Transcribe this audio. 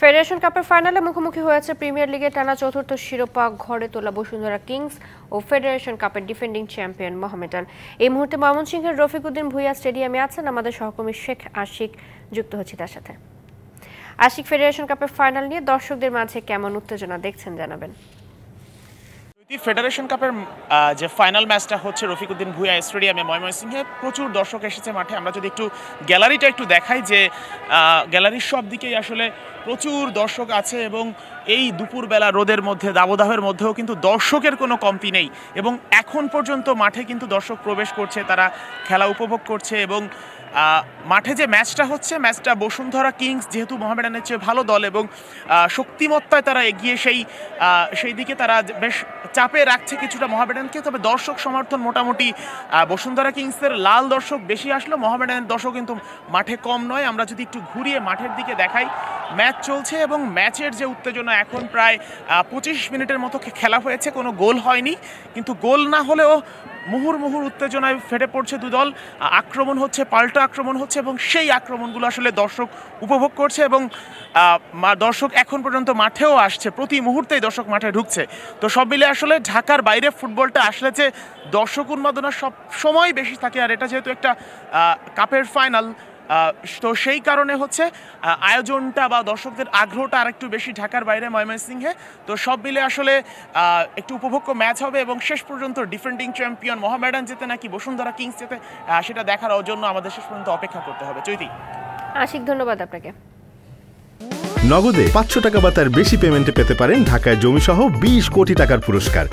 Federation কাপের ফাইনালে মুখোমুখি হয়েছে প্রিমিয়ার লিগের টানা চতুর্থ শিরোপা ঘরে তোলা বসুন্ধরা কিংস ও ফেডারেশন কাপের ডিফেন্ডিং চ্যাম্পিয়ন মোহামেডান। এই মুহূর্তে ময়মনসিংহের রফিকুদ্দিন ভূঁইয়া স্টেডিয়ামে আছেন আমাদের সহকর্মী শেখ আশিক, যুক্ত হচ্ছে তার সাথে। আশিক, ফেডারেশন কাপের ফাইনাল নিয়ে দর্শকদের মাঝে কেমন উত্তেজনা দেখছেন জানাবেন। ফেডারেশন কাপের যে ফাইনাল ম্যাচটা হচ্ছে রফিকুদ্দিন ভূঁইয়া স্টেডিয়ামে ময়মনসিংহে, প্রচুর দর্শক এসেছে মাঠে। আমরা যদি একটু গ্যালারিটা একটু দেখাই, যে গ্যালারির সব দিকেই আসলে প্রচুর দর্শক আছে এবং এই দুপুরবেলা রোদের মধ্যে, দাবদাহের মধ্যেও কিন্তু দর্শকের কোনো কমতি নেই এবং এখন পর্যন্ত মাঠে কিন্তু দর্শক প্রবেশ করছে, তারা খেলা উপভোগ করছে এবং মাঠে যে ম্যাচটা হচ্ছে, ম্যাচটা বসুন্ধরা কিংস যেহেতু মোহামেডানের চেয়ে ভালো দল এবং শক্তিমত্তায় তারা এগিয়ে, সেই দিকে তারা বেশ চাপে রাখছে কিছুটা মোহামেডানকে। তবে দর্শক সমর্থন মোটামুটি বসুন্ধরা কিংসের লাল দর্শক বেশি আসলো, মোহামেডানের দর্শক কিন্তু মাঠে কম নয়। আমরা যদি একটু ঘুরিয়ে মাঠের দিকে দেখাই, ম্যাচ চলছে এবং ম্যাচের যে উত্তেজনা, এখন প্রায় 25 মিনিটের মতো খেলা হয়েছে, কোনো গোল হয়নি, কিন্তু গোল না হলেও মুহুর্মুহুর উত্তেজনায় ফেটে পড়ছে দুদল। আক্রমণ হচ্ছে, পাল্টা আক্রমণ হচ্ছে এবং সেই আক্রমণগুলো আসলে দর্শক উপভোগ করছে এবং দর্শক এখন পর্যন্ত মাঠেও আসছে, প্রতি মুহূর্তেই দর্শক মাঠে ঢুকছে। তো সব মিলে আসলে ঢাকার বাইরে ফুটবলটা আসলে যে দর্শক উন্মাদনা সব সময় বেশি থাকে, আর এটা যেহেতু একটা কাপের ফাইনাল, তো সেই কারণে হচ্ছে আয়োজনটা বা দর্শকদের আগ্রহটা আর একটু বেশি ঢাকার বাইরে ময়মনসিংহে। তো সব মিলে আসলে একটু উপভোগ্য ম্যাচ হবে এবং শেষ পর্যন্ত ডিফেন্ডিং চ্যাম্পিয়ন মোহামেডান যেতে নাকি বসুন্ধরা কিংস যেতে, সেটা দেখার জন্য আমাদের শেষ পর্যন্ত অপেক্ষা করতে হবে। চৈতি। আশিক, ধন্যবাদ আপনাকে। নগদে 500 টাকা বা তার বেশি পেমেন্টে পেতে পারেন ঢাকায় জমিসহ 20 কোটি টাকার পুরস্কার।